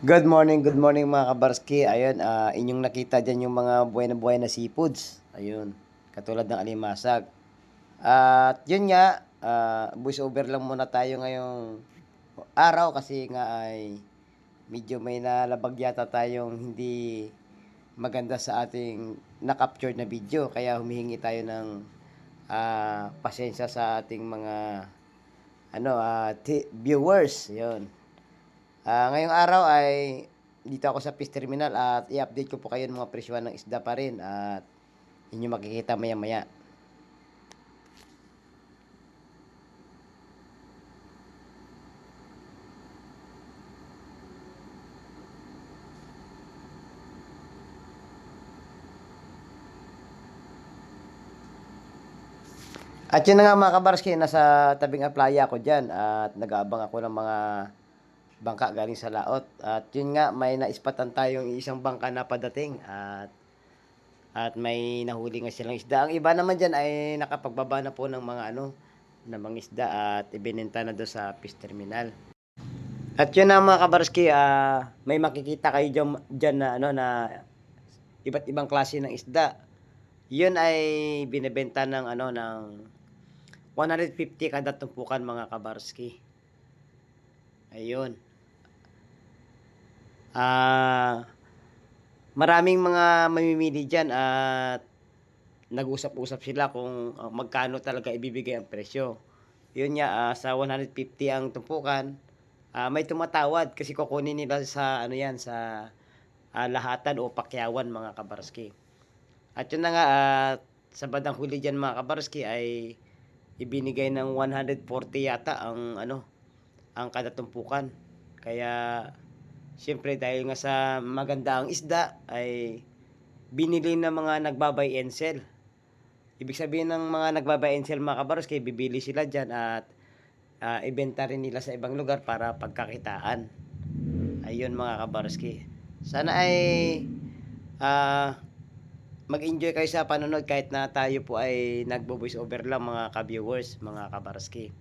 Good morning mga kabarski. Ayun, inyong nakita dyan yung mga buhay na seafoods. Ayun, katulad ng alimasag. At yun nga, voice over lang muna tayo ngayong araw kasi nga ay medyo may nalabag yata tayong hindi maganda sa ating na-captured na video. Kaya humihingi tayo ng pasensya sa ating mga viewers. Yun. Ngayong araw ay dito ako sa Fish Terminal at i-update ko po kayo ng mga presyuhan ng isda pa rin at inyo makikita maya maya. At yun na nga mga kabarski, nasa tabing playa ako dyan at nag-aabang ako ng mga bangka galing sa laot. At yun nga, may naispatan tayong isang bangka na padating at may nahuli nga silang isda. Ang iba naman dyan ay nakapagbaba na po ng ng mga isda at ibinenta na doon sa Fish Terminal. At yun na mga kabarski, may makikita kayo dyan na, iba't ibang klase ng isda. Yun ay binebenta ng 150 kada tumpukan mga kabarski. Ayun. Maraming mga mamimili dyan at nag-usap-usap sila kung magkano talaga ibibigay ang presyo. Yun nga, sa 150 ang tumpukan, may tumatawad kasi kukunin nila sa sa lahatan o pakyawan mga kabarski. At yun na nga, sa bandang huli dyan mga kabarski ay ibinigay ng 140 yata ang kada tumpukan. Kaya siyempre dahil nga sa maganda ang isda ay binili ng mga nagbabay and sell. Ibig sabihin ng mga nagbabay and sell mga kabarski, bibili sila dyan at ibenta rin nila sa ibang lugar para pagkakitaan. Ayun mga kabarski. Sana ay mag-enjoy kayo sa panonood kahit na tayo po ay nagbo-voice over lang mga ka-viewers, mga kabarski.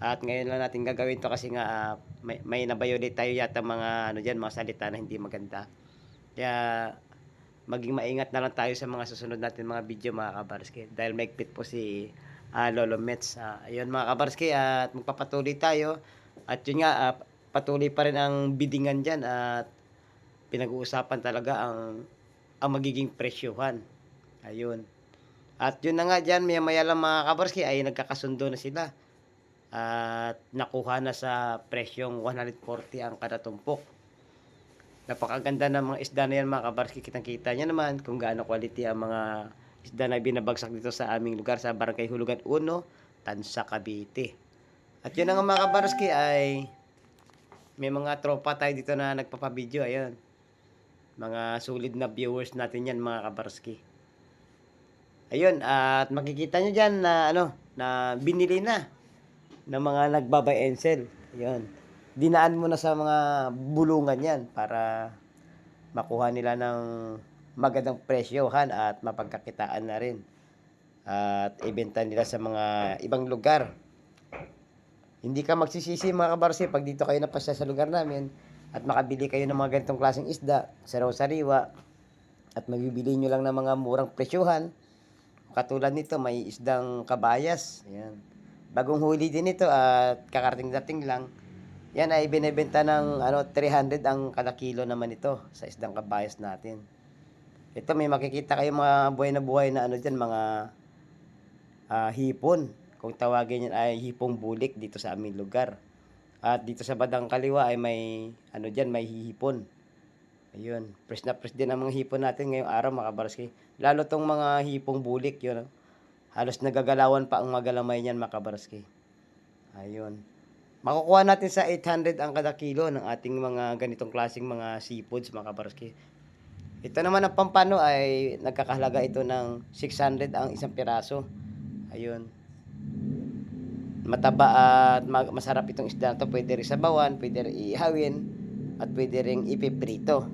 At ngayon lang natin gagawin to kasi nga may nabayolate tayo yata mga mga salita na hindi maganda. Kaya maging maingat na lang tayo sa mga susunod natin mga video mga kabarski. Dahil maigpit po si Lolo Mets. Ayun mga kabarski at magpapatuloy tayo. At yun nga, patuloy pa rin ang bidingan dyan at pinag-uusapan talaga ang magiging presyuhan. Ayun. At yun na nga dyan, maya lang mga kabarski ay nagkakasundo na sila. At nakuha na sa presyong 140 ang kada tumpok. Napakaganda ng mga isda na yan mga kabarski. Kitang-kita nyo naman kung gaano quality ang mga isda na binabagsak dito sa aming lugar sa Barangay Hulugan 1, Tansa, Cavite. At yun na nga mga kabarski ay may mga tropa tayo dito na nagpapabideo. Ayun. Mga solid na viewers natin yan mga kabarski. Ayun, at makikita nyo dyan na binili na ng mga nagbabay and sell. Ayun. Dinaan mo na sa mga bulungan yan para makuha nila ng magandang presyohan at mapagkakitaan na rin. At ibenta nila sa mga ibang lugar. Hindi ka magsisisi mga kabarsi pag dito kayo napasya sa lugar namin at makabili kayo ng mga ganitong klaseng isda, sariwa at magbibili nyo lang ng mga murang presyuhan. Katulad nito, may isdang kabayas. Ayan. Bagong huli din ito at kakarating-dating lang. Yan ay binebenta ng 300 ang kada kilo naman ito sa isdang kabayas natin. Ito may makikita kayo mga buhay na dyan, mga hipon. Kung tawagin yan ay hipong bulik dito sa aming lugar. At dito sa badang kaliwa ay may may hihipon. Ayun, fresh na fresh din ang mga hipon natin ngayong araw mga kabarski. Lalo tong mga hipong bulik yun. Halos nagagalawan pa ang magalamay niyan mga kabarski. Ayun. Makukuha natin sa 800 ang kada kilo ng ating mga ganitong klaseng mga seafoods mga kabarski. Ito naman ang pampano ay nagkakahalaga ito ng 600 ang isang piraso. Ayun. Mataba at masarap itong isda na ito. Pwede rin sabawan, pwede rin ihawin, at pwede rin ipiprito.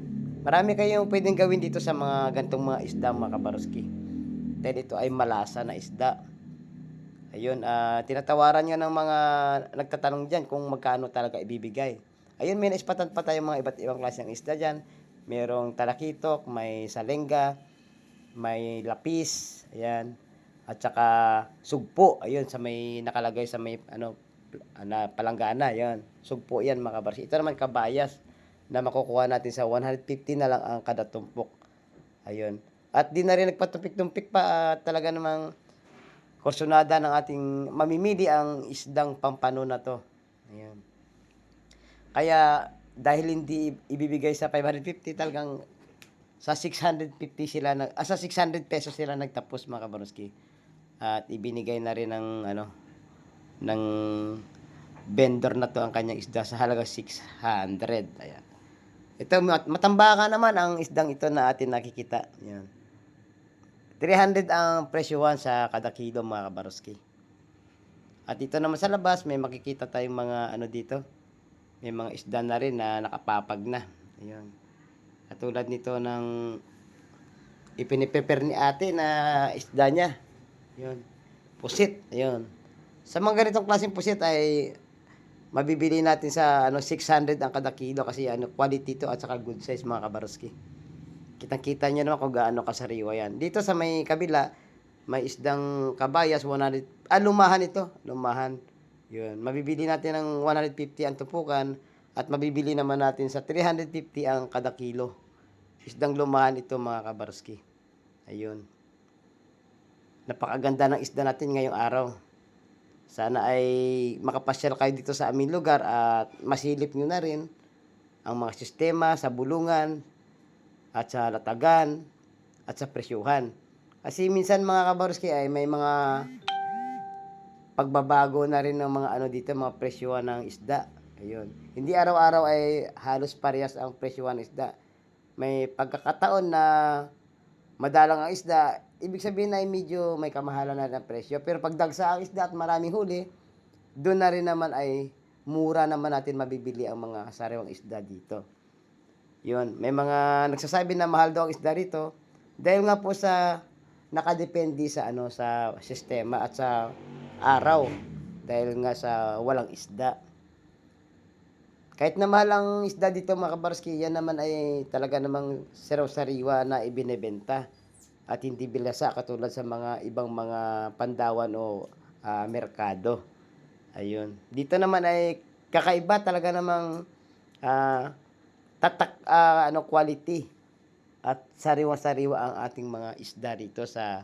Marami kayong pwedeng gawin dito sa mga gantong mga isda mga kabarski. Dahil ito ay malasa na isda. Ayun, tinatawaran nga ng mga nagtatanong dyan kung magkano talaga ibibigay. Ayun, may naispatan pa tayong mga iba't ibang klase ng isda diyan. Merong talakitok, may salenga, may lapis, ayan. At saka sugpo, ayun sa may nakalagay sa may ano na palanggana, 'yan. Sugpo 'yan mga kabarsi. Ito naman kabayas na makukuha natin sa 150 na lang ang kada tumpok. Ayun. At di na rin nagpatumpik-tumpik pa at talaga namang kursunada ng ating mamimili ang isdang pampano na 'to. Ayan. Kaya dahil hindi ibibigay sa 550 talagang sa 650 sila sa 600 pesos sila nagtapos mga kabaroski. At ibinigay na rin ng ano ng vendor na 'to ang kanyang isda sa halagang 600. Ayan. Ito matambakan naman ang isdang ito na atin nakikita. Ayan. 300 ang presyohan sa kada kilo mga kabaroski. At dito naman sa labas may makikita tayong mga ano dito. May mga isda na rin na nakapapag na. Ayan. Katulad nito ng ipiniprepare ni ate na isda niya. Ayan. Pusit. Ayan. Sa mga ganitong klaseng pusit ay mabibili natin sa 600 ang kada kilo kasi quality to at saka good size mga kabaroski. Kitang-kita niyo naman kung gaano kasariwa yan. Dito sa may kabila, may isdang kabayas 100 lumahan ito, lumahan. 'Yun, mabibili natin ng 150 ang tupukan at mabibili naman natin sa 350 ang kada kilo. Isdang lumahan ito mga kabaroski. Ayun. Napakaganda ng isda natin ngayong araw. Sana ay makapasyal kayo dito sa aming lugar at masilip nyo na rin ang mga sistema sa bulungan at sa latagan at sa presyuhan. Kasi minsan mga kabaroski ay may mga pagbabago na rin ng mga dito, mga presyuhan ng isda. Ayun. Hindi araw-araw ay halos parehas ang presyuhan ng isda. May pagkakataon na madalang ang isda, ibig sabihin ay medyo may kamahalan na rin ang presyo. Pero pag dagsa ang isda at maraming huli, doon na rin naman ay mura naman natin mabibili ang mga sariwang isda dito. Yun, may mga nagsasabi na mahal daw ang isda rito dahil nga po sa nakadepende sa sa sistema at sa araw dahil nga sa walang isda. Kahit na mahal ang isda dito mga kabarski, yan naman ay talaga namang sariwa na ibinebenta at hindi bilasa katulad sa mga ibang mga pandawan o merkado. Ayun. Dito naman ay kakaiba talaga namang quality at sariwa-sariwa ang ating mga isda dito sa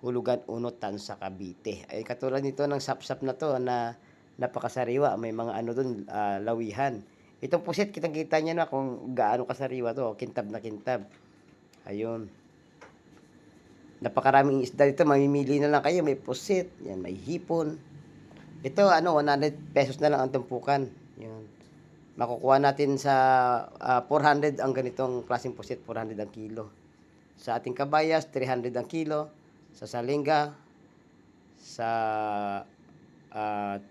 Hulugan Unutan sa Cavite. Ay katulad nito ng sapsap na to na napakasariwa, may mga doon lawihan. Itong pusit kitang-kita niyo na kung gaano kasariwa to, kintab na kintab. Ayun. Napakaraming isda dito, mamimili na lang kayo, may pusit, yan, may hipon. Ito 100 pesos na lang ang tumpukan. Yan. Makukuha natin sa 400 ang ganitong klaseng pusit, 400 ang kilo. Sa ating kabayas, 300 ang kilo. Sa salinga, sa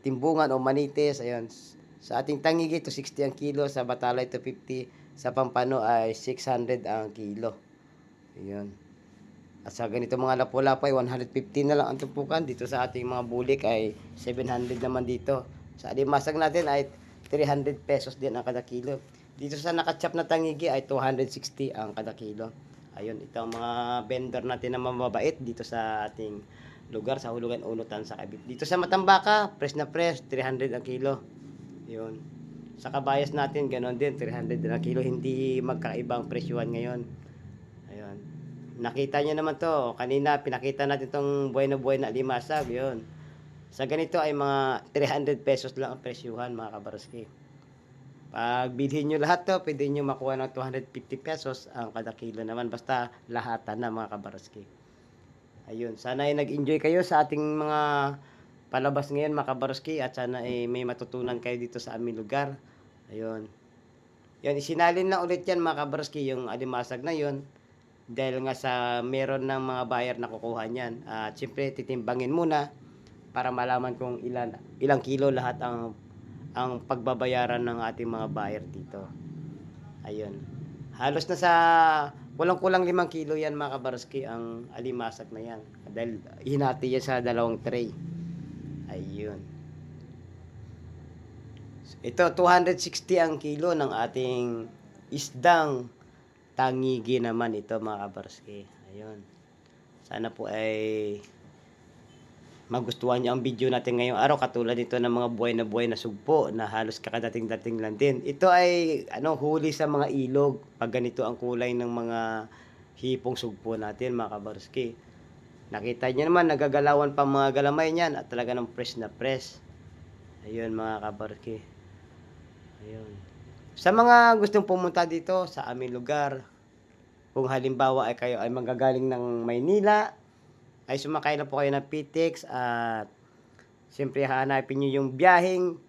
timbungan o manites, ayun. Sa ating tangigi, 260 ang kilo. Sa batalay, 250. Sa pampano ay 600 ang kilo. Ayun. At sa ganito mga lapu-lapu ay 150 na lang ang tumpukan. Dito sa ating mga bulik ay 700 naman dito. Sa alimasag natin ay 300 pesos din ang kada kilo. Dito sa nakachap na tangigi ay 260 ang kada kilo. Ayun, ito ang mga vendor natin na mababait dito sa ating lugar sa Hulugan Unutan sa Cavite. Dito sa Matambaka, fresh na fresh, 300 ang kilo. Ayun. Sa kabayas natin, ganoon din, 300 ang kilo. Hindi magkaibang presyuhan ngayon. Ayun. Nakita niyo naman to. Kanina, pinakita natin itong buhay na alimasag. Yun. Sa ganito ay mga 300 pesos lang ang presyuhan mga kabaroski. Pag bilhin nyo lahat to, pwede nyo makuha ng 250 pesos ang kada kilo naman. Basta lahatan na mga kabaroski. Ayun. Sana ay nag-enjoy kayo sa ating mga palabas ngayon mga kabaroski. At sana ay may matutunan kayo dito sa aming lugar. Ayun. Yan, isinalin lang ulit yan mga kabaroski, yung alimasag na yun. Dahil nga sa meron ng mga buyer na kukuha niyan. At siyempre titimbangin muna para malaman kung ilang kilo lahat ang pagbabayaran ng ating mga buyer dito. Ayun. Halos na sa kulang-kulang 5 kilo yan mga kabaroski ang alimasag na yan. Dahil hinati yan sa 2 tray. Ayun. Ito, 260 ang kilo ng ating isdang tangigi naman ito mga kabarski. Ayun. Sana po ay magustuhan niyo ang video natin ngayong araw, katulad nito ng mga buhay na sugpo na halos kakadating-dating lang din. Ito ay huli sa mga ilog pag ganito ang kulay ng mga hipong sugpo natin mga kabarski. Nakita niyo naman nagagalawan pa mga galamay niyan at talaga ng fresh na fresh. Ayun mga kabarski. Ayun. Sa mga gustong pumunta dito sa aming lugar, kung halimbawa ay kayo ay manggagaling ng Maynila, ay sumakay na po kayo ng PTEX at siyempre hahanapin nyo yung biyaheng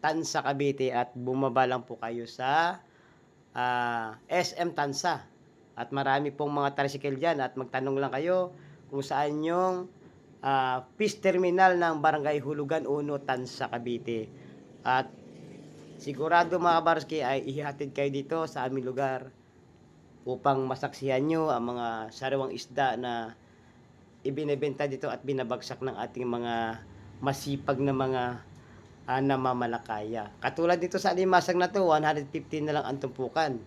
Tansa Cavite at bumaba lang po kayo sa SM Tansa. At marami pong mga tricycle dyan at magtanong lang kayo kung saan yung fish terminal ng Barangay Hulugan 1, Tansa Cavite. At sigurado mga kabarski ay ihatid kayo dito sa aming lugar upang masaksihan nyo ang mga sariwang isda na ibinebenta dito at binabagsak ng ating mga masipag na mga namamalakaya. Katulad dito sa alimasag na to, 150 na lang ang tumpukan.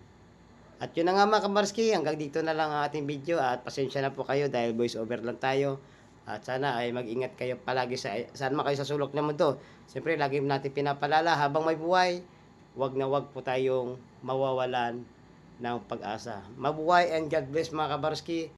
At yun na nga mga kabarski, hanggang dito na lang ang ating video at pasensya na po kayo dahil voice over lang tayo. At sana ay mag-ingat kayo palagi saan man kayo sa sulok ng mundo. Siyempre, lagi natin pinapalala habang may buhay, wag na wag po tayong mawawalan ng pag-asa. Mabuhay and God bless mga kabarski.